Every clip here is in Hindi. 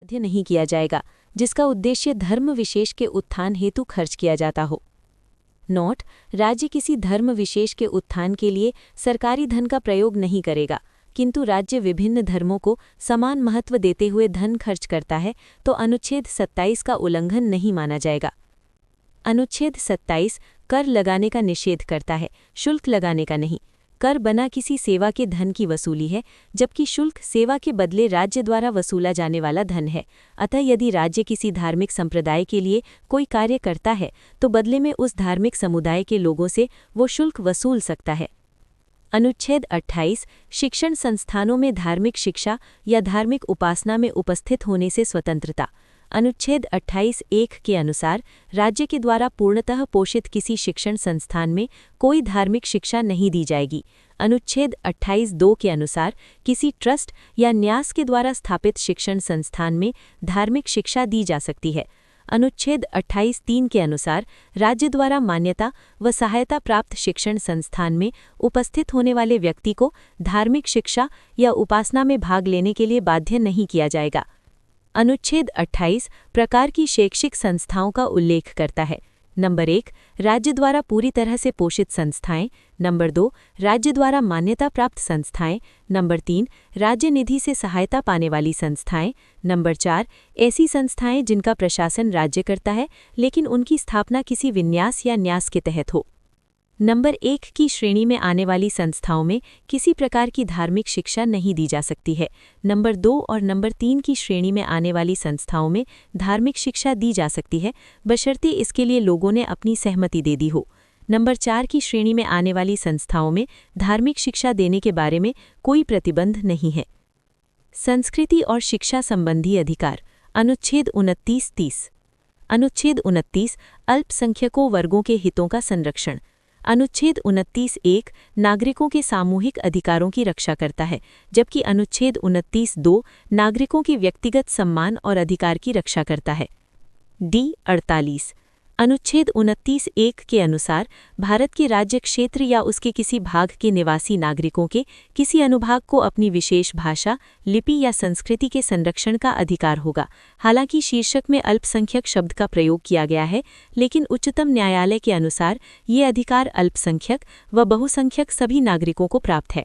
बाध्य नहीं किया जाएगा, जिसका उद्देश्य धर्म विशेष के उत्थान हेतु खर्च किया जाता हो। नोट: राज्य किसी धर्म विशेष के उत्थान के लिए सरकारी धन का प्रयोग नहीं करेगा, किंतु राज्य विभिन्न धर्मों को समान महत्व देते हुए धन खर्च करता है तो अनुच्छेद 27 का उल्लंघन नहीं माना जाएगा। अनुच्छेद 27 कर लगाने का निषेध करता है, शुल्क लगाने का नहीं। कर बना किसी सेवा के धन की वसूली है, जबकि शुल्क सेवा के बदले राज्य द्वारा वसूला जाने वाला धन है। अतः यदि राज्य किसी धार्मिक संप्रदाय के लिए कोई कार्य करता है तो बदले में उस धार्मिक समुदाय के लोगों से वो शुल्क वसूल सकता है। अनुच्छेद 28 शिक्षण संस्थानों में धार्मिक शिक्षा या धार्मिक उपासना में उपस्थित होने से स्वतंत्रता। अनुच्छेद 28(1) के अनुसार राज्य के द्वारा पूर्णतः पोषित किसी शिक्षण संस्थान में कोई धार्मिक शिक्षा नहीं दी जाएगी। अनुच्छेद 28(2) के अनुसार किसी ट्रस्ट या न्यास के द्वारा स्थापित शिक्षण संस्थान में धार्मिक शिक्षा दी जा सकती है। अनुच्छेद 28(3) के अनुसार राज्य द्वारा मान्यता व सहायता प्राप्त शिक्षण संस्थान में उपस्थित होने वाले व्यक्ति को धार्मिक शिक्षा या उपासना में भाग लेने के लिए बाध्य नहीं किया जाएगा। अनुच्छेद 28 प्रकार की शैक्षिक संस्थाओं का उल्लेख करता है। नंबर 1 राज्य द्वारा पूरी तरह से पोषित संस्थाएं। नंबर 2 राज्य द्वारा मान्यता प्राप्त संस्थाएं। नंबर 3 राज्य निधि से सहायता पाने वाली संस्थाएं। नंबर 4 ऐसी संस्थाएं जिनका प्रशासन राज्य करता है लेकिन उनकी स्थापना किसी विन्यास या न्यास के तहत हो। नंबर 1 की श्रेणी में आने वाली संस्थाओं में किसी प्रकार की धार्मिक शिक्षा नहीं दी जा सकती है। नंबर 2 और नंबर 3 की श्रेणी में आने वाली संस्थाओं में धार्मिक शिक्षा दी जा सकती है, बशर्ते इसके लिए लोगों ने अपनी सहमति दे दी हो। नंबर 4 की श्रेणी में आने वाली संस्थाओं में धार्मिक शिक्षा देने के बारे में कोई प्रतिबंध नहीं है। संस्कृति और शिक्षा संबंधी अधिकार। अनुच्छेद 29(30). अनुच्छेद 29 अल्पसंख्यकों वर्गों के हितों का संरक्षण। अनुच्छेद 29(1) नागरिकों के सामूहिक अधिकारों की रक्षा करता है, जबकि अनुच्छेद 29(2) नागरिकों के व्यक्तिगत सम्मान और अधिकार की रक्षा करता है। डी 48 अनुच्छेद 29(1) के अनुसार भारत के राज्य क्षेत्र या उसके किसी भाग के निवासी नागरिकों के किसी अनुभाग को अपनी विशेष भाषा, लिपि या संस्कृति के संरक्षण का अधिकार होगा। हालांकि शीर्षक में अल्पसंख्यक शब्द का प्रयोग किया गया है, लेकिन उच्चतम न्यायालय के अनुसार ये अधिकार अल्पसंख्यक व बहुसंख्यक सभी नागरिकों को प्राप्त है।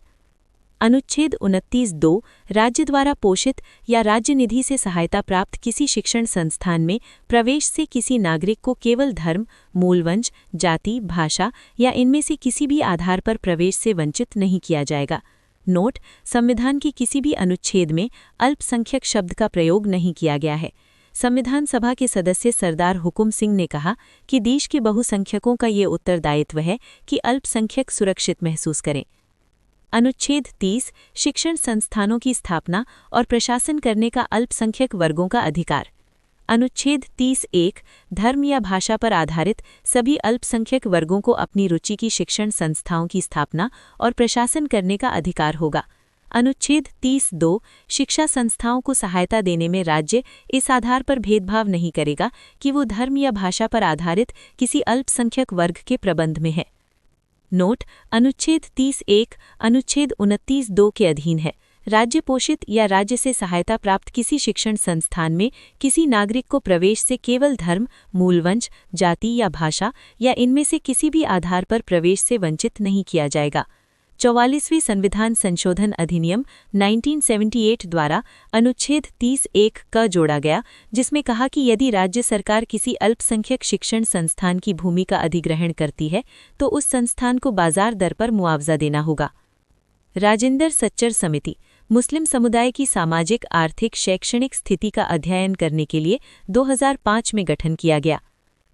अनुच्छेद 29(2) राज्य द्वारा पोषित या राज्य निधि से सहायता प्राप्त किसी शिक्षण संस्थान में प्रवेश से किसी नागरिक को केवल धर्म, मूलवंश, जाति, भाषा या इनमें से किसी भी आधार पर प्रवेश से वंचित नहीं किया जाएगा। नोट: संविधान के किसी भी अनुच्छेद में अल्पसंख्यक शब्द का प्रयोग नहीं किया गया है। संविधान सभा के सदस्य सरदार हुकुम सिंह ने कहा कि देश के बहुसंख्यकों का ये उत्तरदायित्व है कि अल्पसंख्यक सुरक्षित महसूस करें। अनुच्छेद 30 शिक्षण संस्थानों की स्थापना और प्रशासन करने का अल्पसंख्यक वर्गों का अधिकार। अनुच्छेद 30(1) धर्म या भाषा पर आधारित सभी अल्पसंख्यक वर्गों को अपनी रुचि की शिक्षण संस्थाओं की स्थापना और प्रशासन करने का अधिकार होगा। अनुच्छेद 30(2) शिक्षा संस्थाओं को सहायता देने में राज्य इस आधार पर भेदभाव नहीं करेगा कि वो धर्म या भाषा पर आधारित किसी अल्पसंख्यक वर्ग के प्रबंध में है। नोट: अनुच्छेद 30(1) अनुच्छेद 29(2) के अधीन है। राज्य पोषित या राज्य से सहायता प्राप्त किसी शिक्षण संस्थान में किसी नागरिक को प्रवेश से केवल धर्म, मूलवंश, जाति या भाषा या इनमें से किसी भी आधार पर प्रवेश से वंचित नहीं किया जाएगा। 44वें संविधान संशोधन अधिनियम 1978 द्वारा अनुच्छेद 30(1) का जोड़ा गया, जिसमें कहा कि यदि राज्य सरकार किसी अल्पसंख्यक शिक्षण संस्थान की भूमि का अधिग्रहण करती है तो उस संस्थान को बाजार दर पर मुआवजा देना होगा। राजेंद्र सच्चर समिति मुस्लिम समुदाय की सामाजिक, आर्थिक, शैक्षणिक स्थिति का अध्ययन करने के लिए 2005 में गठन किया गया।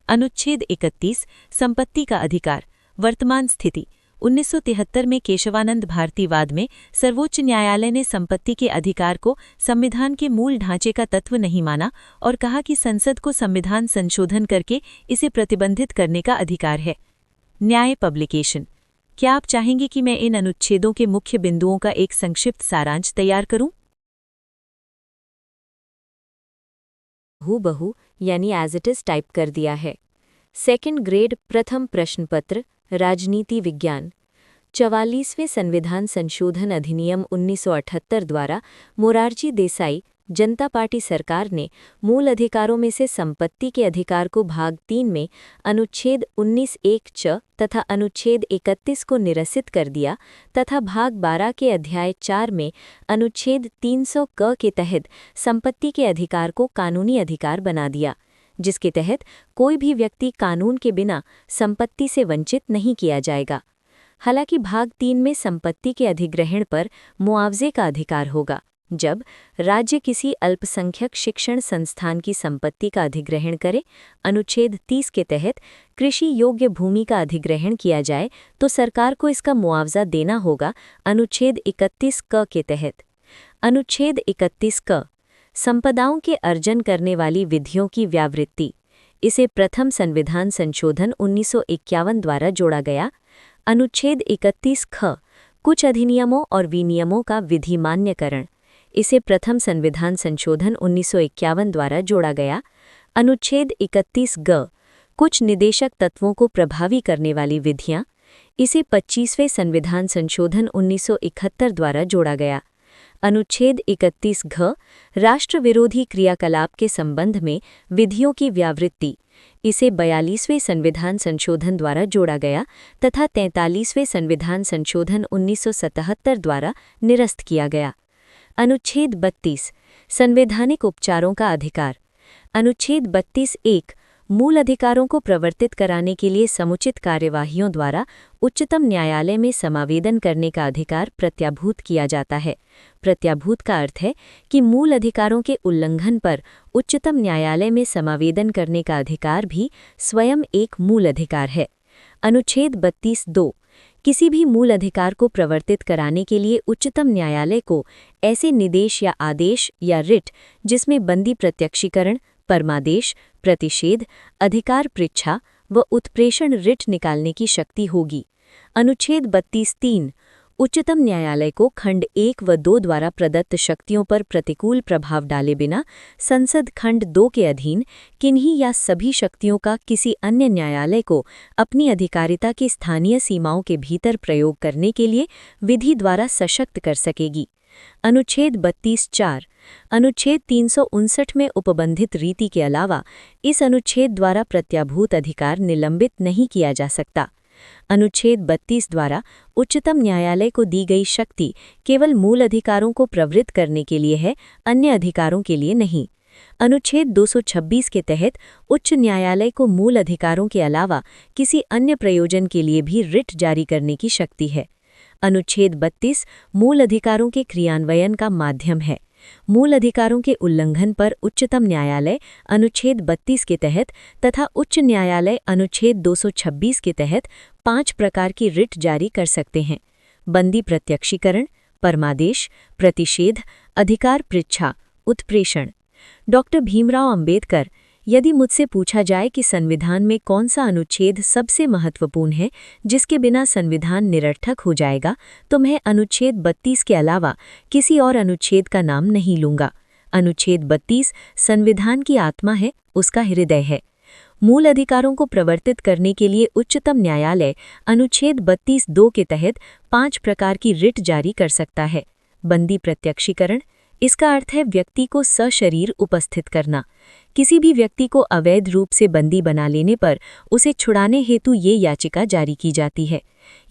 अनुच्छेद 31 संपत्ति का अधिकार। वर्तमान स्थिति। 1973 में केशवानंद भारतीवाद में सर्वोच्च न्यायालय ने संपत्ति के अधिकार को संविधान के मूल ढांचे का तत्व नहीं माना और कहा कि संसद को संविधान संशोधन करके इसे प्रतिबंधित करने का अधिकार है। न्याय पब्लिकेशन। क्या आप चाहेंगे कि मैं इन अनुच्छेदों के मुख्य बिंदुओं का एक संक्षिप्त सारांश तैयार करूं? हूबहू यानी एज इट इज टाइप कर दिया है। सेकंड ग्रेड प्रथम प्रश्न पत्र राजनीति विज्ञान। 44वें संविधान संशोधन अधिनियम 1978 द्वारा मोरारजी देसाई जनता पार्टी सरकार ने मूल अधिकारों में से संपत्ति के अधिकार को भाग 3 में अनुच्छेद 19(1) च तथा अनुच्छेद 31 को निरसित कर दिया तथा भाग 12 के अध्याय 4 में अनुच्छेद 300 क के तहत संपत्ति के अधिकार को कानूनी अधिकार बना दिया, जिसके तहत कोई भी व्यक्ति कानून के बिना संपत्ति से वंचित नहीं किया जाएगा। हालांकि भाग 3 में संपत्ति के अधिग्रहण पर मुआवजे का अधिकार होगा। जब राज्य किसी अल्पसंख्यक शिक्षण संस्थान की संपत्ति का अधिग्रहण करे, अनुच्छेद 30 के तहत कृषि योग्य भूमि का अधिग्रहण किया जाए तो सरकार को इसका मुआवजा देना होगा, अनुच्छेद 31 क के तहत। अनुच्छेद 31 क संपदाओं के अर्जन करने वाली विधियों की व्यावृत्ति, इसे प्रथम संविधान संशोधन 1951 द्वारा जोड़ा गया। अनुच्छेद 31 ख कुछ अधिनियमों और विनियमों का विधि मान्यकरण, इसे प्रथम संविधान संशोधन 1951 द्वारा जोड़ा गया। अनुच्छेद 31 ग कुछ निदेशक तत्वों को प्रभावी करने वाली विधियां, इसे 25वें संविधान संशोधन 1971 द्वारा जोड़ा गया। अनुच्छेद 31 घ राष्ट्र विरोधी क्रियाकलाप के संबंध में विधियों की व्यावृत्ति, इसे 42वें संविधान संशोधन द्वारा जोड़ा गया तथा 43वें संविधान संशोधन 1977 द्वारा निरस्त किया गया। अनुच्छेद 32 संवैधानिक उपचारों का अधिकार, अनुच्छेद 32(1) मूल अधिकारों को प्रवर्तित कराने के लिए समुचित कार्यवाहियों द्वारा उच्चतम न्यायालय में समावेदन करने का अधिकार प्रत्याभूत किया जाता है। प्रत्याभूत का अर्थ है कि मूल अधिकारों के उल्लंघन पर उच्चतम न्यायालय में समावेदन करने का अधिकार भी स्वयं एक मूल अधिकार है। अनुच्छेद 32(2) किसी भी मूल अधिकार को प्रवर्तित कराने के लिए उच्चतम न्यायालय को ऐसे निदेश या आदेश या रिट जिसमें बंदी प्रत्यक्षीकरण, परमादेश, प्रतिषेध, अधिकार पृच्छा व उत्प्रेषण रिट निकालने की शक्ति होगी। अनुच्छेद 32(3) उच्चतम न्यायालय को खंड 1 व 2 द्वारा प्रदत्त शक्तियों पर प्रतिकूल प्रभाव डाले बिना संसद खंड 2 के अधीन किन्हीं या सभी शक्तियों का किसी अन्य न्यायालय को अपनी अधिकारिता की स्थानीय सीमाओं के भीतर प्रयोग करने के लिए विधि द्वारा सशक्त कर सकेगी। अनुच्छेद 32(4) अनुच्छेद 359 में उपबंधित रीति के अलावा इस अनुच्छेद द्वारा प्रत्याभूत अधिकार निलंबित नहीं किया जा सकता। अनुच्छेद 32 द्वारा उच्चतम न्यायालय को दी गई शक्ति केवल मूल अधिकारों को प्रवृत्त करने के लिए है, अन्य अधिकारों के लिए नहीं। अनुच्छेद 226 के तहत उच्च न्यायालय को मूल अधिकारों के अलावा किसी अन्य प्रयोजन के लिए भी रिट जारी करने की शक्ति है। अनुच्छेद 32 मूल अधिकारों के क्रियान्वयन का माध्यम है। मूल अधिकारों के उल्लंघन पर उच्चतम न्यायालय अनुच्छेद 32 के तहत तथा उच्च न्यायालय अनुच्छेद 226 के तहत 5 प्रकार की रिट जारी कर सकते हैं: बंदी प्रत्यक्षीकरण, परमादेश, प्रतिषेध, अधिकार पृच्छा, उत्प्रेषण। डॉक्टर भीमराव अंबेडकर, यदि मुझसे पूछा जाए कि संविधान में कौन सा अनुच्छेद सबसे महत्वपूर्ण है जिसके बिना संविधान निरर्थक हो जाएगा, तो मैं अनुच्छेद 32 के अलावा किसी और अनुच्छेद का नाम नहीं लूंगा। अनुच्छेद 32 संविधान की आत्मा है, उसका हृदय है। मूल अधिकारों को प्रवर्तित करने के लिए उच्चतम न्यायालय अनुच्छेद 32(2) के तहत 5 प्रकार की रिट जारी कर सकता है। बंदी प्रत्यक्षीकरण, इसका अर्थ है व्यक्ति को सशरीर उपस्थित करना। किसी भी व्यक्ति को अवैध रूप से बंदी बना लेने पर उसे छुड़ाने हेतु ये याचिका जारी की जाती है।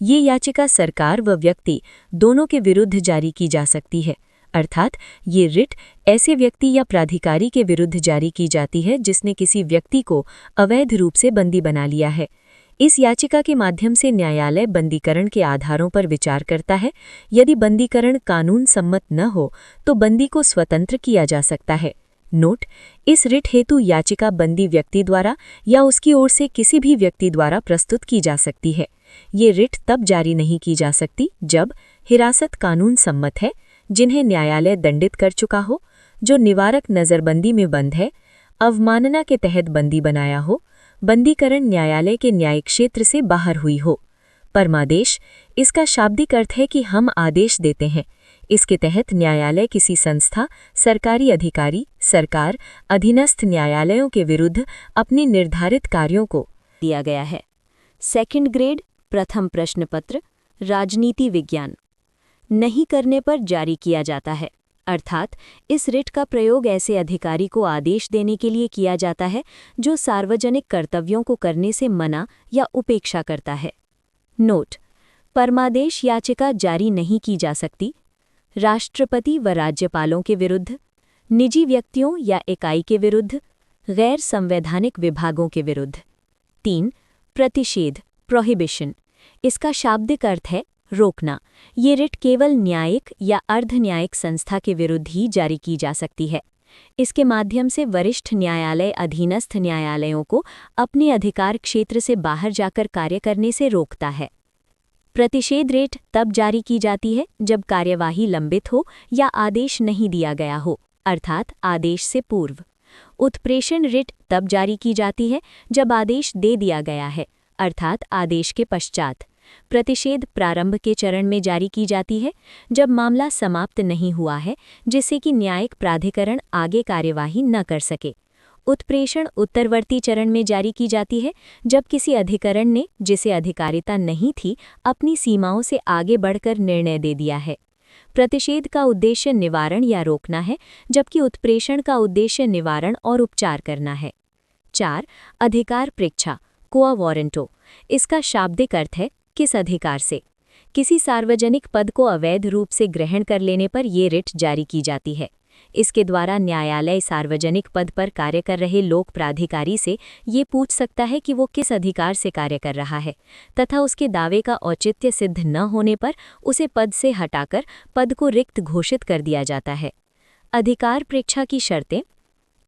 ये याचिका सरकार व व्यक्ति दोनों के विरुद्ध जारी की जा सकती है, अर्थात ये रिट ऐसे व्यक्ति या प्राधिकारी के विरुद्ध जारी की जाती है जिसने किसी व्यक्ति को अवैध रूप से बंदी बना लिया है। इस याचिका के माध्यम से न्यायालय बंदीकरण के आधारों पर विचार करता है। यदि बंदीकरण कानून सम्मत न हो तो बंदी को स्वतंत्र किया जा सकता है। नोट: इस रिट हेतु याचिका बंदी व्यक्ति द्वारा या उसकी ओर से किसी भी व्यक्ति द्वारा प्रस्तुत की जा सकती है। ये रिट तब जारी नहीं की जा सकती जब हिरासत कानून सम्मत है, जिन्हें न्यायालय दंडित कर चुका हो, जो निवारक नज़रबंदी में बंद है, अवमानना के तहत बंदी बनाया हो, बंदीकरण न्यायालय के न्यायिक क्षेत्र से बाहर हुई हो। परमादेश, इसका शाब्दिक अर्थ है कि हम आदेश देते हैं। इसके तहत न्यायालय किसी संस्था, सरकारी अधिकारी, सरकार, अधीनस्थ न्यायालयों के विरुद्ध अपने निर्धारित कार्यों को दिया गया है। सेकंड ग्रेड प्रथम प्रश्न पत्र, राजनीति विज्ञान, नहीं करने पर जारी किया जाता है। अर्थात इस रिट का प्रयोग ऐसे अधिकारी को आदेश देने के लिए किया जाता है जो सार्वजनिक कर्तव्यों को करने से मना या उपेक्षा करता है। नोट: परमादेश याचिका जारी नहीं की जा सकती राष्ट्रपति व राज्यपालों के विरुद्ध, निजी व्यक्तियों या इकाई के विरुद्ध, गैर संवैधानिक विभागों के विरुद्ध। 3. प्रतिषेध प्रोहिबिशन। इसका शाब्दिक अर्थ है रोकना। ये रिट केवल न्यायिक या अर्धन्यायिक संस्था के विरुद्ध ही जारी की जा सकती है। इसके माध्यम से वरिष्ठ न्यायालय अधीनस्थ न्यायालयों को अपने अधिकार क्षेत्र से बाहर जाकर कार्य करने से रोकता है। प्रतिषेध रिट तब जारी की जाती है जब कार्यवाही लंबित हो या आदेश नहीं दिया गया हो, अर्थात आदेश से पूर्व। उत्प्रेषण रिट तब जारी की जाती है जब आदेश दे दिया गया है, अर्थात आदेश के पश्चात। प्रतिषेध प्रारंभ के चरण में जारी की जाती है जब मामला समाप्त नहीं हुआ है, जिससे कि न्यायिक प्राधिकरण आगे कार्यवाही न कर सके। उत्प्रेषण उत्तरवर्ती चरण में जारी की जाती है जब किसी अधिकरण ने, जिसे अधिकारिता नहीं थी, अपनी सीमाओं से आगे बढ़कर निर्णय दे दिया है। प्रतिषेध का उद्देश्य निवारण या रोकना है, जबकि उत्प्रेषण का उद्देश्य निवारण और उपचार करना है। 4. अधिकार परीक्षा क्वा वारंटो। इसका शाब्दिक अर्थ है किस अधिकार से। किसी सार्वजनिक पद को अवैध रूप से ग्रहण कर लेने पर ये रिट जारी की जाती है। इसके द्वारा न्यायालय सार्वजनिक पद पर कार्य कर रहे लोक प्राधिकारी से ये पूछ सकता है कि वो किस अधिकार से कार्य कर रहा है, तथा उसके दावे का औचित्य सिद्ध न होने पर उसे पद से हटाकर पद को रिक्त घोषित कर दिया जाता है। अधिकार परीक्षा की शर्तें: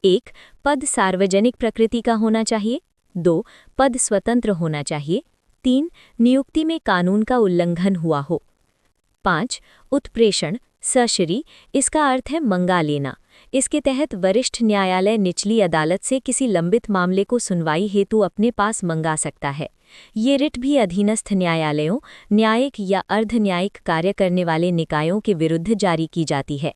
1. पद सार्वजनिक प्रकृति का होना चाहिए। 2. पद स्वतंत्र होना चाहिए। 3. नियुक्ति में कानून का उल्लंघन हुआ हो। 5. उत्प्रेषण सशरी। इसका अर्थ है मंगा लेना। इसके तहत वरिष्ठ न्यायालय निचली अदालत से किसी लंबित मामले को सुनवाई हेतु अपने पास मंगा सकता है। ये रिट भी अधीनस्थ न्यायालयों, न्यायिक या अर्धन्यायिक कार्य करने वाले निकायों के विरुद्ध जारी की जाती है।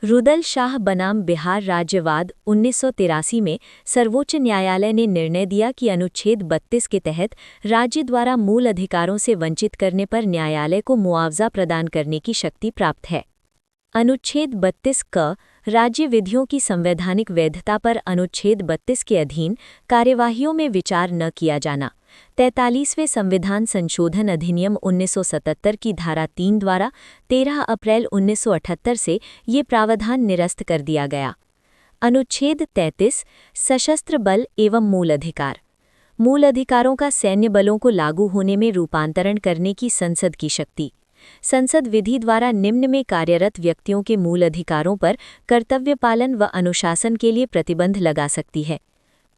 रुदल शाह बनाम बिहार राज्यवाद 1983 में सर्वोच्च न्यायालय ने निर्णय दिया कि अनुच्छेद 32 के तहत राज्य द्वारा मूल अधिकारों से वंचित करने पर न्यायालय को मुआवजा प्रदान करने की शक्ति प्राप्त है। अनुच्छेद 32 क राज्य विधियों की संवैधानिक वैधता पर अनुच्छेद 32 के अधीन कार्यवाहियों में विचार न किया जाना। 43वें संविधान संशोधन अधिनियम 1977 की धारा 3 द्वारा 13 अप्रैल 1978 से ये प्रावधान निरस्त कर दिया गया। अनुच्छेद 33 सशस्त्र बल एवं मूल अधिकार। मूल अधिकारों का सैन्य बलों को लागू होने में रूपांतरण करने की संसद की शक्ति। संसद विधि द्वारा निम्न में कार्यरत व्यक्तियों के मूल अधिकारों पर कर्तव्य पालन व अनुशासन के लिए प्रतिबंध लगा सकती है।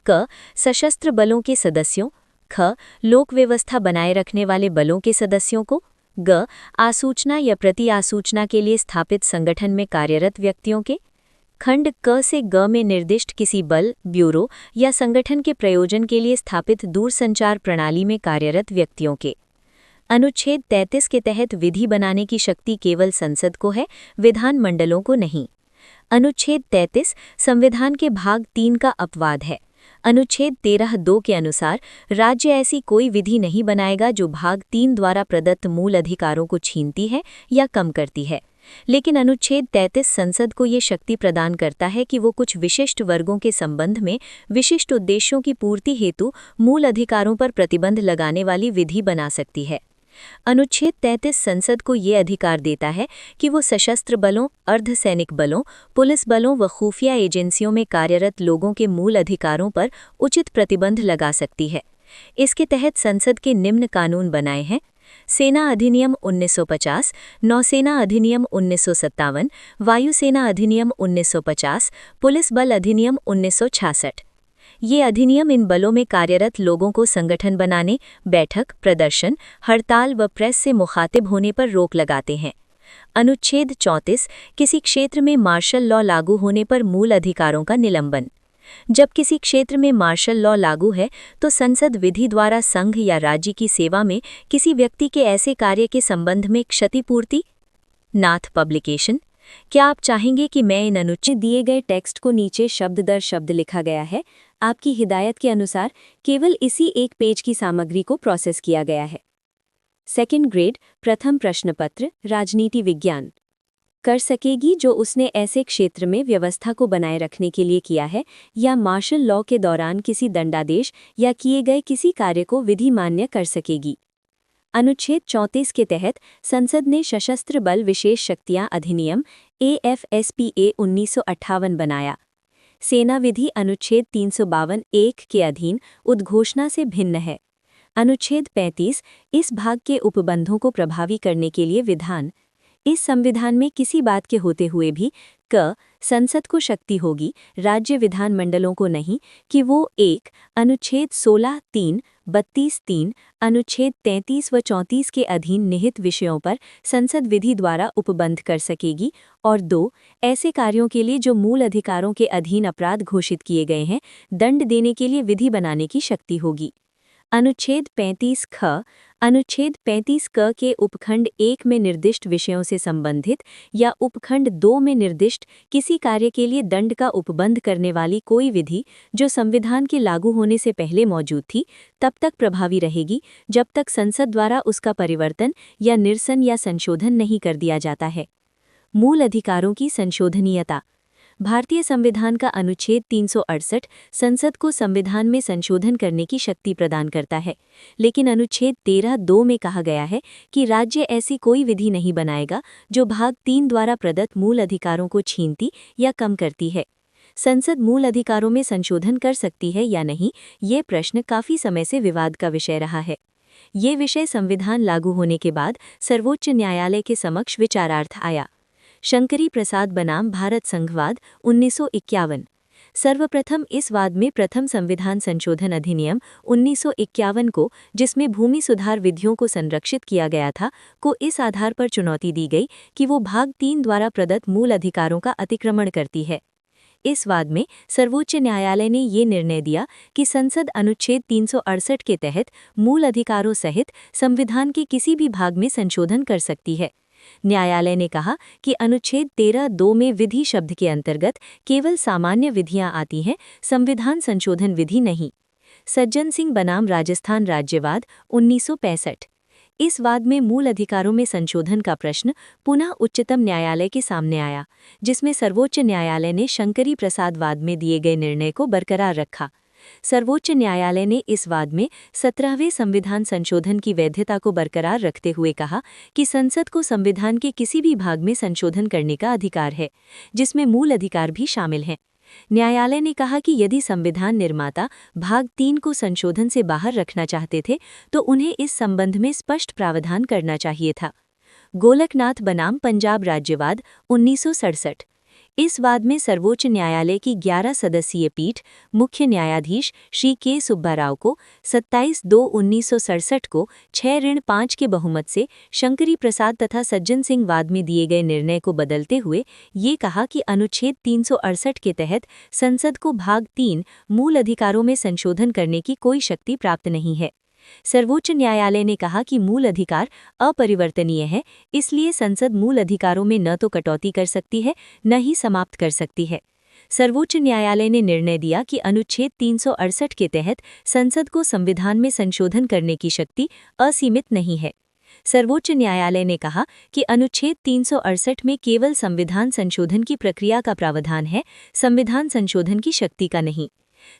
क. सशस्त्र बलों के सदस्यों। ख. लोक व्यवस्था बनाए रखने वाले बलों के सदस्यों को। ग. आसूचना या प्रति आसूचना के लिए स्थापित संगठन में कार्यरत व्यक्तियों के। खंड क से ग में निर्दिष्ट किसी बल, ब्यूरो या संगठन के प्रयोजन के लिए स्थापित दूरसंचार प्रणाली में कार्यरत व्यक्तियों के। अनुच्छेद 33 के तहत विधि बनाने की शक्ति केवल संसद को है, विधान मंडलों को नहीं। अनुच्छेद 33 संविधान के भाग 3 का अपवाद है। अनुच्छेद 13(2) के अनुसार राज्य ऐसी कोई विधि नहीं बनाएगा जो भाग 3 द्वारा प्रदत्त मूल अधिकारों को छीनती है या कम करती है। लेकिन अनुच्छेद 33 संसद को ये शक्ति प्रदान करता है कि वो कुछ विशिष्ट वर्गों के संबंध में विशिष्ट उद्देश्यों की पूर्ति हेतु मूल अधिकारों पर प्रतिबंध लगाने वाली विधि बना सकती है। अनुच्छेद 33 संसद को ये अधिकार देता है कि वो सशस्त्र बलों, अर्धसैनिक बलों, पुलिस बलों व खुफिया एजेंसियों में कार्यरत लोगों के मूल अधिकारों पर उचित प्रतिबंध लगा सकती है। इसके तहत संसद के निम्न कानून बनाए हैं: सेना अधिनियम 1950, नौसेना अधिनियम 1957, वायुसेना अधिनियम 1950, पुलिस बल अधिनियम 1966। ये अधिनियम इन बलों में कार्यरत लोगों को संगठन बनाने, बैठक, प्रदर्शन, हड़ताल व प्रेस से मुखातिब होने पर रोक लगाते हैं। अनुच्छेद 34 किसी क्षेत्र में मार्शल लॉ लागू होने पर मूल अधिकारों का निलंबन। जब किसी क्षेत्र में मार्शल लॉ लागू है तो संसद विधि द्वारा संघ या राज्य की सेवा में किसी व्यक्ति के ऐसे कार्य के संबंध में क्षतिपूर्ति। नाथ पब्लिकेशन। क्या आप चाहेंगे कि मैं इन अनुच्छेद दिए गए टेक्स्ट को नीचे शब्द दर शब्द लिखा गया है, आपकी हिदायत के अनुसार केवल इसी एक पेज की सामग्री को प्रोसेस किया गया है। सेकंड ग्रेड प्रथम प्रश्न पत्र राजनीति विज्ञान। कर सकेगी जो उसने ऐसे क्षेत्र में व्यवस्था को बनाए रखने के लिए किया है या मार्शल लॉ के दौरान किसी दंडादेश या किए गए किसी कार्य को विधि मान्य कर सकेगी। अनुच्छेद 34 के तहत संसद ने सशस्त्र बल विशेष शक्तियां अधिनियम AFSPA 1958 बनाया। सेना विधि अनुच्छेद 352(1) के अधीन उद्घोषणा से भिन्न है। अनुच्छेद 35 इस भाग के उपबंधों को प्रभावी करने के लिए विधान। इस संविधान में किसी बात के होते हुए भी संसद को शक्ति होगी, राज्य विधानमंडलों को नहीं, कि वो 1 अनुच्छेद 16(3), 32(3), अनुच्छेद 33 व 34 के अधीन निहित विषयों पर संसद विधि द्वारा उपबंध कर सकेगी, और 2 ऐसे कार्यों के लिए जो मूल अधिकारों के अधीन अपराध घोषित किए गए हैं, दंड देने के लिए विधि बनाने की शक्ति होगी। अनुच्छेद 35 ख अनुच्छेद 35 क के उपखंड 1 में निर्दिष्ट विषयों से संबंधित या उपखंड 2 में निर्दिष्ट किसी कार्य के लिए दंड का उपबंध करने वाली कोई विधि जो संविधान के लागू होने से पहले मौजूद थी, तब तक प्रभावी रहेगी जब तक संसद द्वारा उसका परिवर्तन या निरसन या संशोधन नहीं कर दिया जाता है। मूल अधिकारों की संशोधनीयता। भारतीय संविधान का अनुच्छेद 368 संसद को संविधान में संशोधन करने की शक्ति प्रदान करता है, लेकिन अनुच्छेद 13(2) में कहा गया है कि राज्य ऐसी कोई विधि नहीं बनाएगा जो भाग 3 द्वारा प्रदत्त मूल अधिकारों को छीनती या कम करती है। संसद मूल अधिकारों में संशोधन कर सकती है या नहीं, ये प्रश्न काफी समय से विवाद का विषय रहा है। ये विषय संविधान लागू होने के बाद सर्वोच्च न्यायालय के समक्ष विचारार्थ आया। शंकरी प्रसाद बनाम भारत संघवाद 1951। सर्वप्रथम इस वाद में प्रथम संविधान संशोधन अधिनियम 1951 को, जिसमें भूमि सुधार विधियों को संरक्षित किया गया था, को इस आधार पर चुनौती दी गई कि वो भाग 3 द्वारा प्रदत्त मूल अधिकारों का अतिक्रमण करती है। इस वाद में सर्वोच्च न्यायालय ने ये निर्णय दिया कि संसद अनुच्छेद 368 के तहत मूल अधिकारों सहित संविधान के किसी भी भाग में संशोधन कर सकती है। न्यायालय ने कहा कि अनुच्छेद 13(2) में विधि शब्द के अंतर्गत केवल सामान्य विधियां आती हैं, संविधान संशोधन विधि नहीं। सज्जन सिंह बनाम राजस्थान राज्यवाद 1965। इस वाद में मूल अधिकारों में संशोधन का प्रश्न पुनः उच्चतम न्यायालय के सामने आया, जिसमें सर्वोच्च न्यायालय ने शंकरी प्रसाद वाद में दिए गए निर्णय को बरकरार रखा। सर्वोच्च न्यायालय ने इस वाद में 17वें संविधान संशोधन की वैधता को बरकरार रखते हुए कहा कि संसद को संविधान के किसी भी भाग में संशोधन करने का अधिकार है, जिसमें मूल अधिकार भी शामिल हैं। न्यायालय ने कहा कि यदि संविधान निर्माता भाग 3 को संशोधन से बाहर रखना चाहते थे, तो उन्हें इस संबंध में स्पष्ट प्रावधान करना चाहिए था। गोलकनाथ बनाम पंजाब राज्यवाद 1967। इस वाद में सर्वोच्च न्यायालय की 11 सदस्यीय पीठ मुख्य न्यायाधीश श्री के सुब्बा राव को 27/2/1967 को 6-5 के बहुमत से शंकरी प्रसाद तथा सज्जन सिंह वाद में दिए गए निर्णय को बदलते हुए ये कहा कि अनुच्छेद 368 के तहत संसद को भाग 3 मूल अधिकारों में संशोधन करने की कोई शक्ति प्राप्त नहीं है। सर्वोच्च न्यायालय ने कहा कि मूल अधिकार अपरिवर्तनीय है, इसलिए संसद मूल अधिकारों में न तो कटौती कर सकती है, न ही समाप्त कर सकती है। सर्वोच्च न्यायालय ने निर्णय दिया कि अनुच्छेद 368 के तहत संसद को संविधान में संशोधन करने की शक्ति असीमित नहीं है। सर्वोच्च न्यायालय ने कहा कि अनुच्छेद 368 में केवल संविधान संशोधन की प्रक्रिया का प्रावधान है, संविधान संशोधन की शक्ति का नहीं।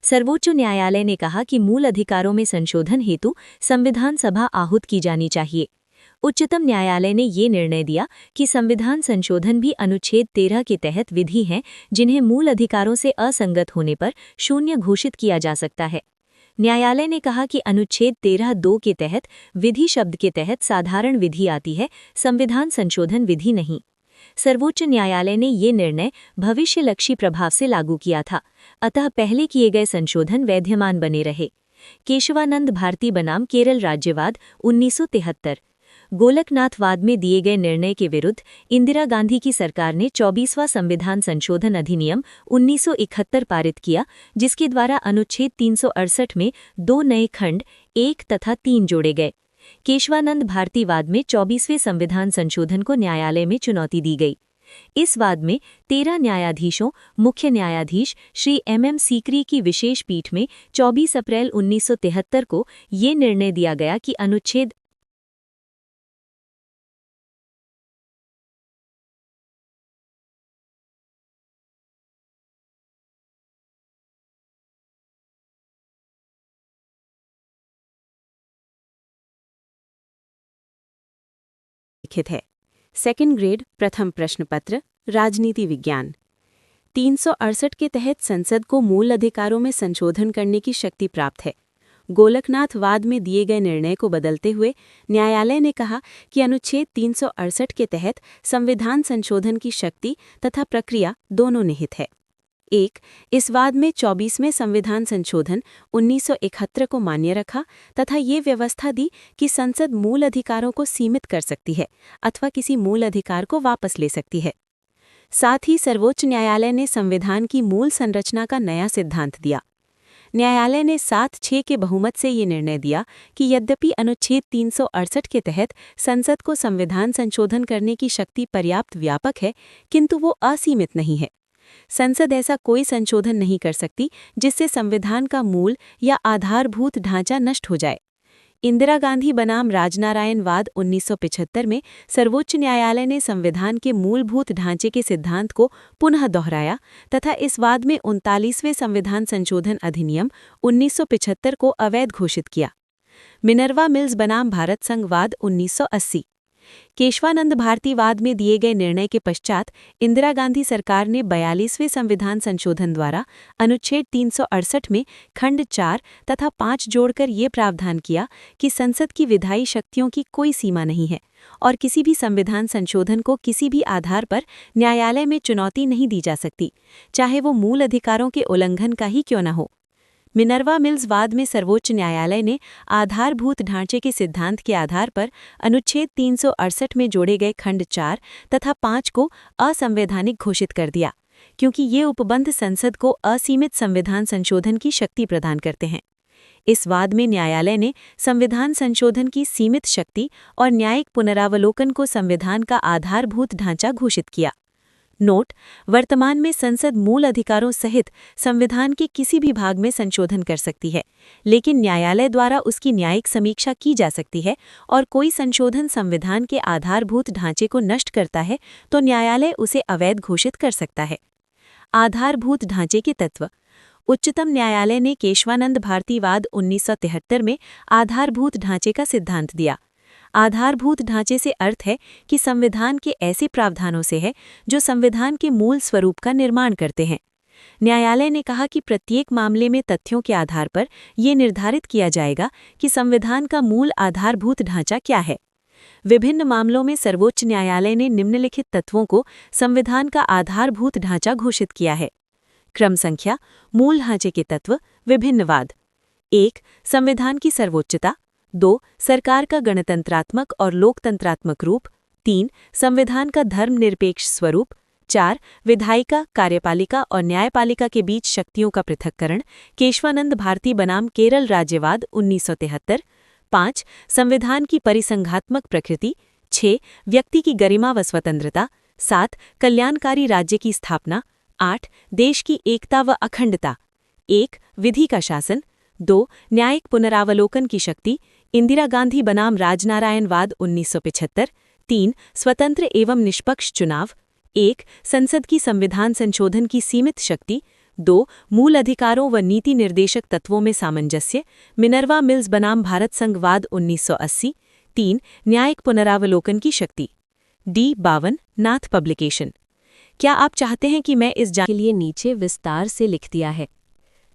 सर्वोच्च न्यायालय ने कहा कि मूल अधिकारों में संशोधन हेतु संविधान सभा आहूत की जानी चाहिए। उच्चतम न्यायालय ने ये निर्णय दिया कि संविधान संशोधन भी अनुच्छेद 13 के तहत विधि हैं, जिन्हें मूल अधिकारों से असंगत होने पर शून्य घोषित किया जा सकता है। न्यायालय ने कहा कि अनुच्छेद 13(2) के तहत विधि शब्द के तहत साधारण विधि आती है, संविधान संशोधन विधि नहीं। सर्वोच्च न्यायालय ने ये निर्णय भविष्यलक्षी प्रभाव से लागू किया था, अतः पहले किए गए संशोधन वैधमान बने रहे। केशवानंद भारती बनाम केरल राज्यवाद 1973। गोलकनाथ वाद में दिए गए निर्णय के विरुद्ध इंदिरा गांधी की सरकार ने 24वां संविधान संशोधन अधिनियम 1971 पारित किया, जिसके द्वारा अनुच्छेद 368 में 2 नए खंड 1 तथा 3 जोड़े गए। केशवानंद भारती वाद में 24वें संविधान संशोधन को न्यायालय में चुनौती दी गई। इस वाद में 13 न्यायाधीशों मुख्य न्यायाधीश श्री MM सीकरी की विशेष पीठ में 24 अप्रैल 1973 को ये निर्णय दिया गया कि अनुच्छेद लिखित है। सेकंड ग्रेड प्रथम प्रश्न पत्र राजनीति विज्ञान। 368 के तहत संसद को मूल अधिकारों में संशोधन करने की शक्ति प्राप्त है। गोलकनाथ वाद में दिए गए निर्णय को बदलते हुए न्यायालय ने कहा कि अनुच्छेद 368 के तहत संविधान संशोधन की शक्ति तथा प्रक्रिया दोनों निहित है। 1. इस वाद में 24वें संविधान संशोधन 1971 को मान्य रखा तथा ये व्यवस्था दी कि संसद मूल अधिकारों को सीमित कर सकती है अथवा किसी मूल अधिकार को वापस ले सकती है। साथ ही सर्वोच्च न्यायालय ने संविधान की मूल संरचना का नया सिद्धांत दिया। न्यायालय ने 7-6 के बहुमत से ये निर्णय दिया कि यद्यपि अनुच्छेद 368 के तहत संसद को संविधान संशोधन करने की शक्ति पर्याप्त व्यापक है, किंतु वो असीमित नहीं है। संसद ऐसा कोई संशोधन नहीं कर सकती जिससे संविधान का मूल या आधारभूत ढांचा नष्ट हो जाए। इंदिरा गांधी बनाम राजनारायण वाद 1975 में सर्वोच्च न्यायालय ने संविधान के मूलभूत ढांचे के सिद्धांत को पुनः दोहराया तथा इस वाद में 39वें संविधान संशोधन अधिनियम 1975 को अवैध घोषित किया। मिनर्वा मिल्स बनाम भारत संघ वाद 1980। केशवानंद भारती वाद में दिए गए निर्णय के पश्चात इंदिरा गांधी सरकार ने 42वें संविधान संशोधन द्वारा अनुच्छेद 368 में खंड 4 तथा 5 जोड़कर ये प्रावधान किया कि संसद की विधायी शक्तियों की कोई सीमा नहीं है और किसी भी संविधान संशोधन को किसी भी आधार पर न्यायालय में चुनौती नहीं दी जा सकती, चाहे वो मूल अधिकारों के उल्लंघन का ही क्यों न हो। मिनर्वा मिल्स वाद में सर्वोच्च न्यायालय ने आधारभूत ढांचे के सिद्धांत के आधार पर अनुच्छेद 368 में जोड़े गए खंड 4 तथा 5 को असंवैधानिक घोषित कर दिया, क्योंकि ये उपबंध संसद को असीमित संविधान संशोधन की शक्ति प्रदान करते हैं। इस वाद में न्यायालय ने संविधान संशोधन की सीमित शक्ति और न्यायिक पुनरावलोकन को संविधान का आधारभूत ढांचा घोषित किया। नोट: वर्तमान में संसद मूल अधिकारों सहित संविधान के किसी भी भाग में संशोधन कर सकती है, लेकिन न्यायालय द्वारा उसकी न्यायिक समीक्षा की जा सकती है और कोई संशोधन संविधान के आधारभूत ढांचे को नष्ट करता है तो न्यायालय उसे अवैध घोषित कर सकता है। आधारभूत ढांचे के तत्व। उच्चतम न्यायालय ने केशवानंद भारती वाद 1973 में आधारभूत ढांचे का सिद्धांत दिया। आधारभूत ढांचे से अर्थ है कि संविधान के ऐसे प्रावधानों से है जो संविधान के मूल स्वरूप का निर्माण करते हैं। न्यायालय ने कहा कि प्रत्येक मामले में तथ्यों के आधार पर यह निर्धारित किया जाएगा कि संविधान का मूल आधारभूत ढांचा क्या है। विभिन्न मामलों में सर्वोच्च न्यायालय ने निम्नलिखित तत्वों को संविधान का आधारभूत ढांचा घोषित किया है। क्रम संख्या: मूल ढांचे के तत्व, विभिन्न वाद। 1. संविधान की सर्वोच्चता। 2. सरकार का गणतंत्रात्मक और लोकतंत्रात्मक रूप। 3. संविधान का धर्मनिरपेक्ष स्वरूप। 4. विधायिका, कार्यपालिका और न्यायपालिका के बीच शक्तियों का पृथक्करण, केशवानंद भारती बनाम केरल राज्यवाद 1973। 5. संविधान की परिसंघात्मक प्रकृति। 6. व्यक्ति की गरिमा व स्वतंत्रता। 7. कल्याणकारी राज्य की स्थापना। 8. देश की एकता व अखंडता। 1. विधि का शासन। 2. न्यायिक पुनरावलोकन की शक्ति, इंदिरा गांधी बनाम राजनारायण वाद 1975। 3. स्वतंत्र एवं निष्पक्ष चुनाव। 1. संसद की संविधान संशोधन की सीमित शक्ति। 2. मूल अधिकारों व नीति निर्देशक तत्वों में सामंजस्य, मिनर्वा मिल्स बनाम भारत संघ वाद 1980। 3. न्यायिक पुनरावलोकन की शक्ति। D52 नाथ पब्लिकेशन। क्या आप चाहते हैं कि मैं इस के लिए नीचे विस्तार से लिख दिया है।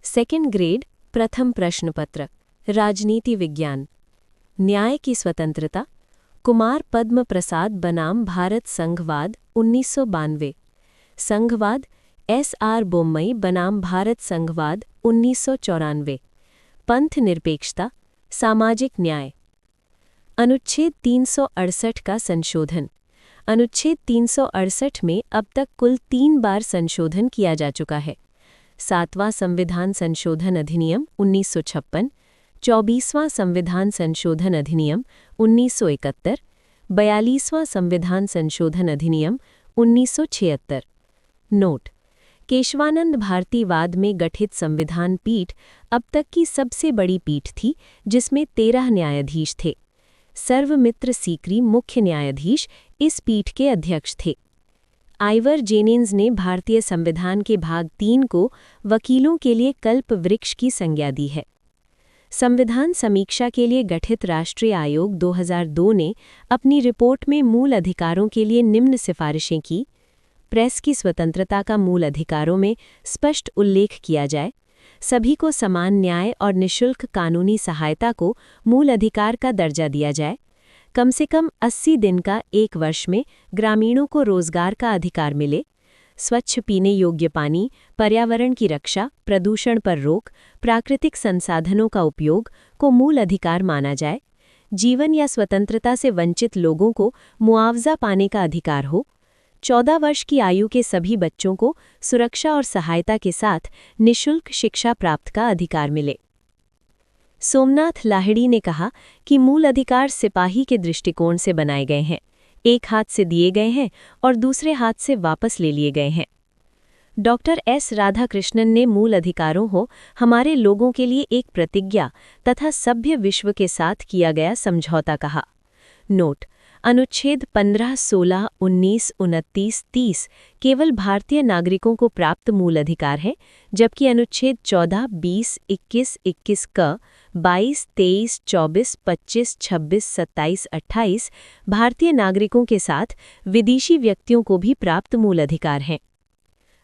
सेकंड ग्रेड प्रथम प्रश्न पत्र राजनीति विज्ञान। न्याय की स्वतंत्रता। कुमार पद्म प्रसाद बनाम भारत संघवाद 1992। संघवाद SR बोम्मई बनाम भारत संघवाद 1994। पंथ निरपेक्षता, सामाजिक न्याय। अनुच्छेद 368 का संशोधन। अनुच्छेद 368 में अब तक कुल 3 बार संशोधन किया जा चुका है। 7वां संविधान संशोधन अधिनियम 1956, 24वां संविधान संशोधन अधिनियम 1971, 42वां संविधान संशोधन अधिनियम 1976। नोट: केशवानंद भारती वाद में गठित संविधान पीठ अब तक की सबसे बड़ी पीठ थी, जिसमें 13 न्यायाधीश थे। सर्वमित्र सीकरी मुख्य न्यायाधीश इस पीठ के अध्यक्ष थे। आइवर जेनिन्स ने भारतीय संविधान के भाग 3 को वकीलों के लिए कल्प वृक्ष की संज्ञा दी है। संविधान समीक्षा के लिए गठित राष्ट्रीय आयोग 2002 ने अपनी रिपोर्ट में मूल अधिकारों के लिए निम्न सिफारिशें की। प्रेस की स्वतंत्रता का मूल अधिकारों में स्पष्ट उल्लेख किया जाए। सभी को समान न्याय और निःशुल्क कानूनी सहायता को मूल अधिकार का दर्जा दिया जाए। कम से कम 80 दिन का एक वर्ष में ग्रामीणों को रोजगार का अधिकार मिले। स्वच्छ पीने योग्य पानी, पर्यावरण की रक्षा, प्रदूषण पर रोक, प्राकृतिक संसाधनों का उपयोग को मूल अधिकार माना जाए। जीवन या स्वतंत्रता से वंचित लोगों को मुआवजा पाने का अधिकार हो। 14 वर्ष की आयु के सभी बच्चों को सुरक्षा और सहायता के साथ निःशुल्क शिक्षा प्राप्त का अधिकार मिले। सोमनाथ लाहिड़ी ने कहा कि मूल अधिकार सिपाही के दृष्टिकोण से बनाए गए हैं, एक हाथ से दिए गए हैं और दूसरे हाथ से वापस ले लिए गए हैं। डॉक्टर एस राधाकृष्णन ने मूल अधिकारों हो हमारे लोगों के लिए एक प्रतिज्ञा तथा सभ्य विश्व के साथ किया गया समझौता कहा। नोट: अनुच्छेद 15, 16, 19, 29, 30 केवल भारतीय नागरिकों को प्राप्त मूल अधिकार है, जबकि अनुच्छेद 14, 20, 21, 21 क, 22, 23, 24, 25, 26, 27, 28 भारतीय नागरिकों के साथ विदेशी व्यक्तियों को भी प्राप्त मूल अधिकार हैं।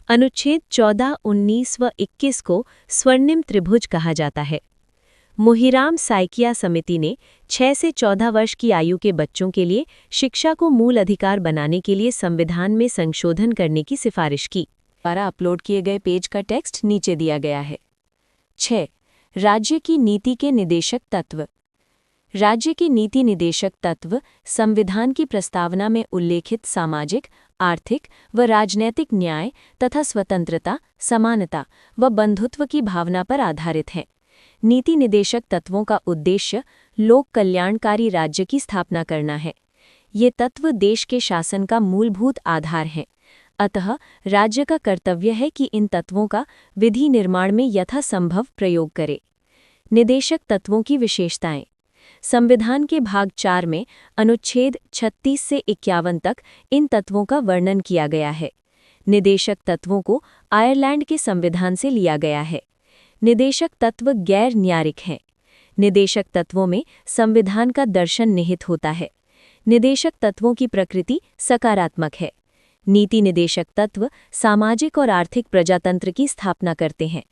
अनुच्छेद 14, 19 व 21 को स्वर्णिम त्रिभुज कहा जाता है। मोहिराम साइकिया समिति ने 6 से 14 वर्ष की आयु के बच्चों के लिए शिक्षा को मूल अधिकार बनाने के लिए संविधान में संशोधन करने की सिफारिश की। द्वारा अपलोड किए गए पेज का टेक्स्ट नीचे दिया गया है। 6. राज्य की नीति के निदेशक तत्व। राज्य के नीति निदेशक तत्व संविधान की प्रस्तावना में उल्लेखित सामाजिक, आर्थिक व राजनैतिक न्याय तथा स्वतंत्रता, समानता व बंधुत्व की भावना पर आधारित हैं। नीति निदेशक तत्वों का उद्देश्य लोक कल्याणकारी राज्य की स्थापना करना है। ये तत्व देश के शासन का मूलभूत आधार हैं। अतः राज्य का कर्तव्य है कि इन तत्वों का विधि निर्माण में यथासंभव प्रयोग करे। निदेशक तत्वों की विशेषताएं। संविधान के भाग 4 में अनुच्छेद 36 से 51 तक इन तत्वों का वर्णन किया गया है। निदेशक तत्वों को आयरलैंड के संविधान से लिया गया है। निदेशक तत्व गैर न्यायिक हैं। निदेशक तत्वों में संविधान का दर्शन निहित होता है। निदेशक तत्वों की प्रकृति सकारात्मक है। नीति निदेशक तत्व सामाजिक और आर्थिक प्रजातंत्र की स्थापना करते हैं।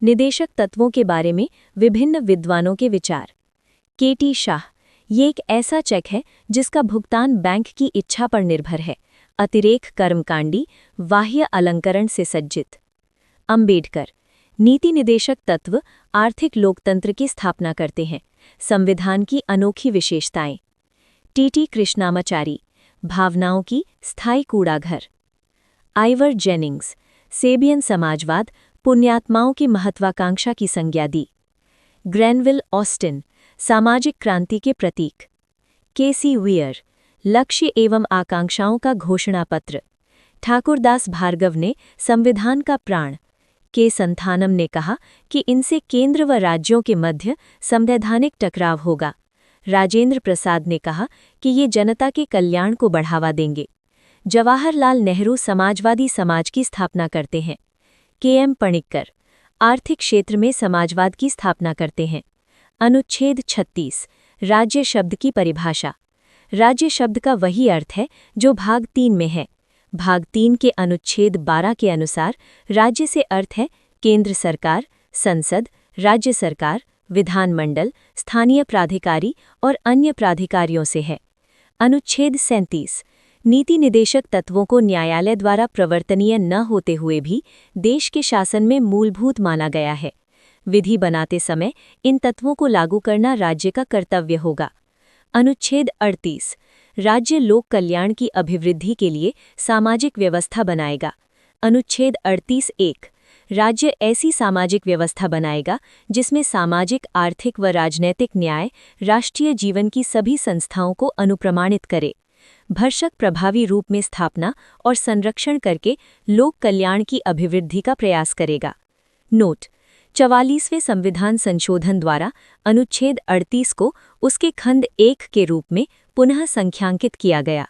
निदेशक तत्वों के बारे में विभिन्न विद्वानों के विचार। के.टी. शाह: ये एक ऐसा चेक है जिसका भुगतान बैंक की इच्छा पर निर्भर है, अतिरेक कर्मकांडी, बाह्य अलंकरण से सज्जित। अंबेडकर: नीति निदेशक तत्व आर्थिक लोकतंत्र की स्थापना करते हैं। संविधान की अनोखी विशेषताएं। टी.टी. कृष्णामाचारी: भावनाओं की स्थायी कूड़ाघर। आइवर जेनिंग्स: सेबियन समाजवाद, पुण्यात्माओं की महत्वाकांक्षा की संज्ञा दी। ग्रेनविल ऑस्टिन: सामाजिक क्रांति के प्रतीक। के.सी. वियर: लक्ष्य एवं आकांक्षाओं का घोषणा पत्र। ठाकुरदास भार्गव ने संविधान का प्राण। के. संथानम ने कहा कि इनसे केंद्र व राज्यों के मध्य संवैधानिक टकराव होगा। राजेंद्र प्रसाद ने कहा कि ये जनता के कल्याण को बढ़ावा देंगे। जवाहरलाल नेहरू समाजवादी समाज की स्थापना करते हैं। के.एम. पणिक्कर आर्थिक क्षेत्र में समाजवाद की स्थापना करते हैं। अनुच्छेद 36 राज्य शब्द की परिभाषा। राज्य शब्द का वही अर्थ है जो भाग 3 में है। भाग 3 के अनुच्छेद 12 के अनुसार राज्य से अर्थ है केंद्र सरकार, संसद, राज्य सरकार, विधानमंडल, स्थानीय प्राधिकारी और अन्य प्राधिकारियों से है। अनुच्छेद 37 नीति निदेशक तत्वों को न्यायालय द्वारा प्रवर्तनीय न होते हुए भी देश के शासन में मूलभूत माना गया है। विधि बनाते समय इन तत्वों को लागू करना राज्य का कर्तव्य होगा। अनुच्छेद 38 राज्य लोक कल्याण की अभिवृद्धि के लिए सामाजिक व्यवस्था बनाएगा। अनुच्छेद 38(1) राज्य ऐसी सामाजिक व्यवस्था बनाएगा जिसमें सामाजिक, आर्थिक व राजनैतिक न्याय राष्ट्रीय जीवन की सभी संस्थाओं को अनुप्रमाणित करे। भरसक प्रभावी रूप में स्थापना और संरक्षण करके लोक कल्याण की अभिवृद्धि का प्रयास करेगा। नोट: 44वें संविधान संशोधन द्वारा अनुच्छेद 38 को उसके खंड 1 के रूप में पुनः संख्यांकित किया गया।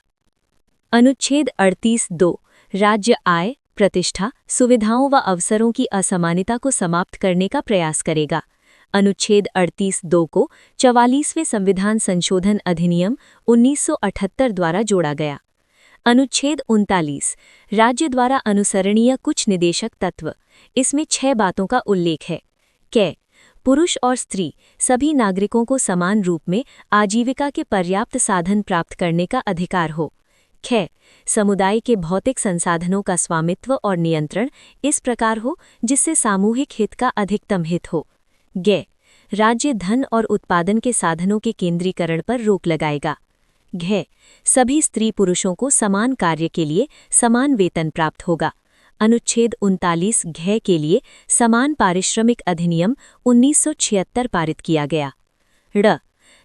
अनुच्छेद 38(2) राज्य आय, प्रतिष्ठा, सुविधाओं व अवसरों की असमानता को समाप्त करने का प्रयास करेगा। अनुच्छेद 38(2) को 44वें संविधान संशोधन अधिनियम 1978 द्वारा जोड़ा गया। अनुच्छेद 39 राज्य द्वारा अनुसरणीय कुछ निदेशक तत्व। इसमें 6 बातों का उल्लेख है। क पुरुष और स्त्री सभी नागरिकों को समान रूप में आजीविका के पर्याप्त साधन प्राप्त करने का अधिकार हो। ख समुदाय के भौतिक संसाधनों का स्वामित्व और नियंत्रण इस प्रकार हो जिससे सामूहिक हित का अधिकतम हित हो। ग राज्य धन और उत्पादन के साधनों के केंद्रीकरण पर रोक लगाएगा। घ सभी स्त्री पुरुषों को समान कार्य के लिए समान वेतन प्राप्त होगा। अनुच्छेद 39 घ के लिए समान पारिश्रमिक अधिनियम 1976 पारित किया गया। ड़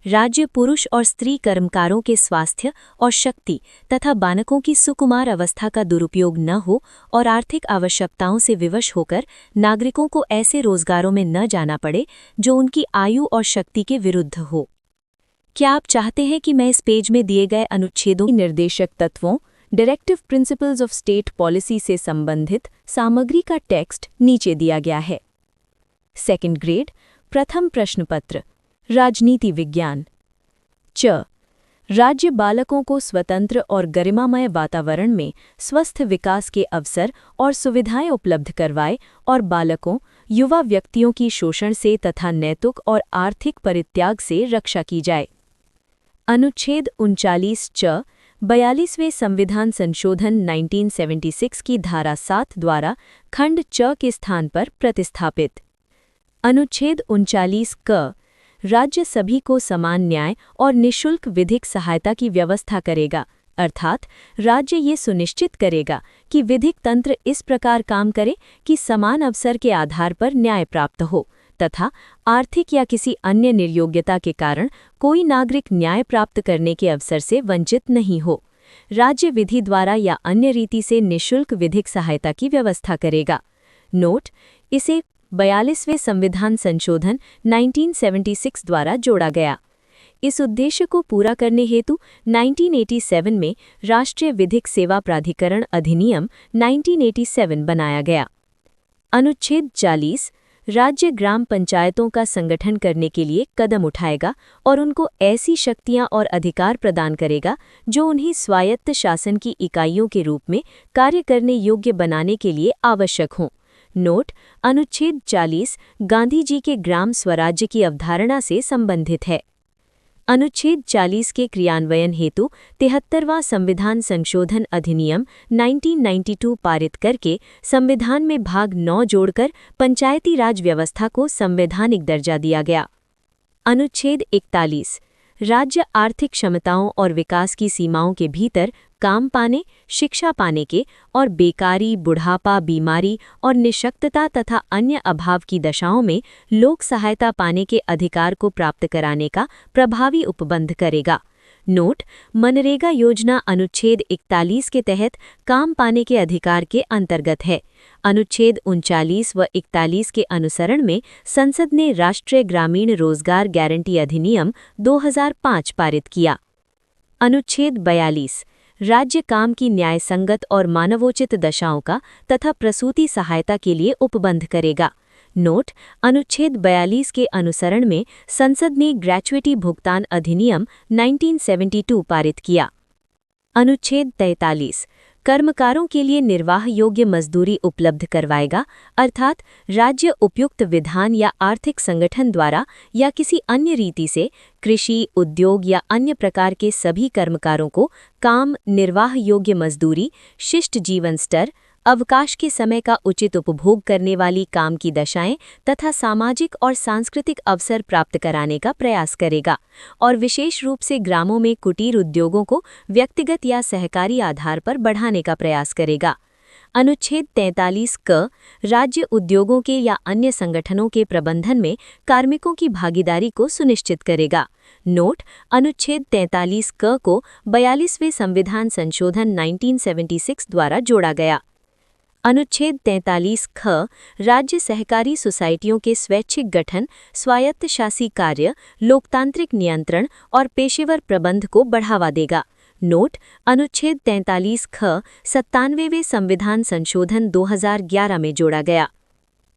राज्य पुरुष और स्त्री कर्मकारों के स्वास्थ्य और शक्ति तथा बालकों की सुकुमार अवस्था का दुरुपयोग न हो और आर्थिक आवश्यकताओं से विवश होकर नागरिकों को ऐसे रोजगारों में न जाना पड़े जो उनकी आयु और शक्ति के विरुद्ध हो। क्या आप चाहते हैं कि मैं इस पेज में दिए गए अनुच्छेदों की निर्देशक तत्वों directive principles of state policy से संबंधित सामग्री का टेक्स्ट नीचे दिया गया है। सेकंड ग्रेड प्रथम प्रश्न पत्र राजनीति विज्ञान। च राज्य बालकों को स्वतंत्र और गरिमामय वातावरण में स्वस्थ विकास के अवसर और सुविधाएं उपलब्ध करवाए और बालकों युवा व्यक्तियों की शोषण से तथा नैतिक और आर्थिक परित्याग से रक्षा की जाए। अनुच्छेद 39 च 42वें संविधान संशोधन 1976 की धारा 7 द्वारा खंड च के स्थान पर प्रतिस्थापित। अनुच्छेद 39 क राज्य सभी को समान न्याय और निःशुल्क विधिक सहायता की व्यवस्था करेगा, अर्थात राज्य ये सुनिश्चित करेगा कि विधिक तंत्र इस प्रकार काम करे कि समान अवसर के आधार पर न्याय प्राप्त हो तथा आर्थिक या किसी अन्य निर्योग्यता के कारण कोई नागरिक न्याय प्राप्त करने के अवसर से वंचित नहीं हो। राज्य विधि द्वारा या अन्य रीति से निःशुल्क विधिक सहायता की व्यवस्था करेगा। नोट इसे 42वें संविधान संशोधन 1976 द्वारा जोड़ा गया। इस उद्देश्य को पूरा करने हेतु 1987 में राष्ट्रीय विधिक सेवा प्राधिकरण अधिनियम 1987 बनाया गया। अनुच्छेद 40 राज्य ग्राम पंचायतों का संगठन करने के लिए कदम उठाएगा और उनको ऐसी शक्तियां और अधिकार प्रदान करेगा जो उन्हें स्वायत्त शासन की इकाइयों के रूप में कार्य करने योग्य बनाने के लिए आवश्यक हों। नोट अनुच्छेद 40 गांधी जी के ग्राम स्वराज्य की अवधारणा से संबंधित है। अनुच्छेद 40 के क्रियान्वयन हेतु 73वां संविधान संशोधन अधिनियम 1992 पारित करके संविधान में भाग 9 जोड़कर पंचायती राज व्यवस्था को संवैधानिक दर्जा दिया गया। अनुच्छेद 41 राज्य आर्थिक क्षमताओं और विकास की सीमाओं के भीतर काम पाने, शिक्षा पाने के और बेकारी, बुढ़ापा, बीमारी और निःशक्तता तथा अन्य अभाव की दशाओं में लोक सहायता पाने के अधिकार को प्राप्त कराने का प्रभावी उपबंध करेगा। नोट मनरेगा योजना अनुच्छेद 41 के तहत काम पाने के अधिकार के अंतर्गत है। अनुच्छेद 39 व 41 के अनुसरण में संसद ने राष्ट्रीय ग्रामीण रोजगार गारंटी अधिनियम 2005 पारित किया। अनुच्छेद 42 राज्य काम की न्यायसंगत और मानवोचित दशाओं का तथा प्रसूति सहायता के लिए उपबंध करेगा। नोट अनुच्छेद 42 के अनुसरण में संसद ने ग्रेच्युइटी भुगतान अधिनियम 1972 पारित किया। अनुच्छेद 43 कर्मकारों के लिए निर्वाह योग्य मजदूरी उपलब्ध करवाएगा, अर्थात राज्य उपयुक्त विधान या आर्थिक संगठन द्वारा या किसी अन्य रीति से कृषि, उद्योग या अन्य प्रकार के सभी कर्मकारों को काम, निर्वाह योग्य मजदूरी, शिष्ट जीवन स्तर, अवकाश के समय का उचित उपभोग करने वाली काम की दशाएं तथा सामाजिक और सांस्कृतिक अवसर प्राप्त कराने का प्रयास करेगा और विशेष रूप से ग्रामों में कुटीर उद्योगों को व्यक्तिगत या सहकारी आधार पर बढ़ाने का प्रयास करेगा। अनुच्छेद 43 क राज्य उद्योगों के या अन्य संगठनों के प्रबंधन में कार्मिकों की भागीदारी को सुनिश्चित करेगा। नोट अनुच्छेद 43 क को 42वें संविधान संशोधन 1976 द्वारा जोड़ा गया। अनुच्छेद 43 ख राज्य सहकारी सोसाइटियों के स्वैच्छिक गठन, स्वायत्तशासी कार्य, लोकतांत्रिक नियंत्रण और पेशेवर प्रबंध को बढ़ावा देगा। नोट अनुच्छेद 43 ख 97वें संविधान संशोधन 2011 में जोड़ा गया।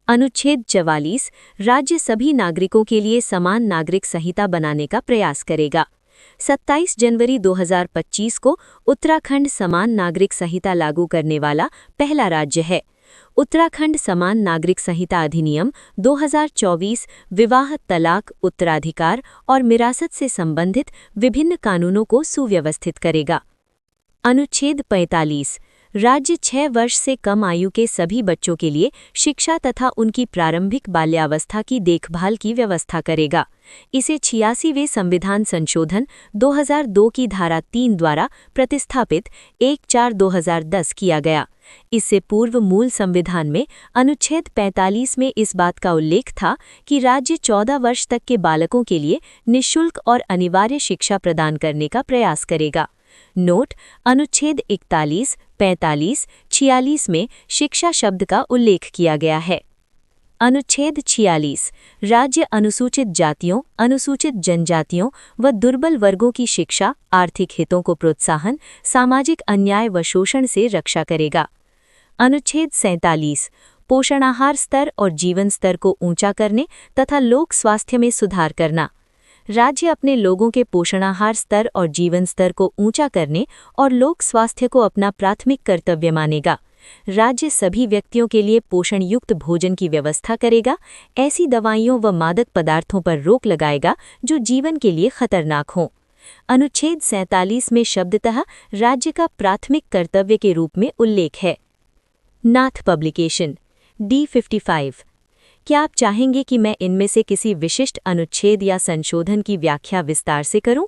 अनुच्छेद 44 राज्य सभी नागरिकों के लिए समान नागरिक संहिता बनाने का प्रयास करेगा। 27 जनवरी 2025 को उत्तराखंड समान नागरिक संहिता लागू करने वाला पहला राज्य है। उत्तराखंड समान नागरिक संहिता अधिनियम 2024 विवाह, तलाक, उत्तराधिकार और मिरासत से संबंधित विभिन्न कानूनों को सुव्यवस्थित करेगा। अनुच्छेद 45 राज्य 6 वर्ष से कम आयु के सभी बच्चों के लिए शिक्षा तथा उनकी प्रारंभिक बाल्यावस्था की देखभाल की व्यवस्था करेगा। इसे 86वें संविधान संशोधन 2002 की धारा 3 द्वारा प्रतिस्थापित 1/4/2010 किया गया। इससे पूर्व मूल संविधान में अनुच्छेद 45 में इस बात का उल्लेख था कि राज्य 14 वर्ष तक के बालकों के लिए निःशुल्क और अनिवार्य शिक्षा प्रदान करने का प्रयास करेगा। नोट: अनुच्छेद 41, 45, 46 में शिक्षा शब्द का उल्लेख किया गया है। अनुच्छेद 46 राज्य अनुसूचित जातियों, अनुसूचित जनजातियों व दुर्बल वर्गों की शिक्षा, आर्थिक हितों को प्रोत्साहन, सामाजिक अन्याय व शोषण से रक्षा करेगा। अनुच्छेद 47 पोषणाहार स्तर और जीवन स्तर को ऊंचा करने तथा लोक स्वास्थ्य में सुधार करना। राज्य अपने लोगों के पोषणाहार स्तर और जीवन स्तर को ऊंचा करने और लोक स्वास्थ्य को अपना प्राथमिक कर्तव्य मानेगा। राज्य सभी व्यक्तियों के लिए पोषण युक्त भोजन की व्यवस्था करेगा, ऐसी दवाइयों व मादक पदार्थों पर रोक लगाएगा जो जीवन के लिए खतरनाक हों। अनुच्छेद 47 में शब्दतः राज्य का प्राथमिक कर्तव्य के रूप में उल्लेख है। नाथ पब्लिकेशन D55। क्या आप चाहेंगे कि मैं इनमें से किसी विशिष्ट अनुच्छेद या संशोधन की व्याख्या विस्तार से करूं?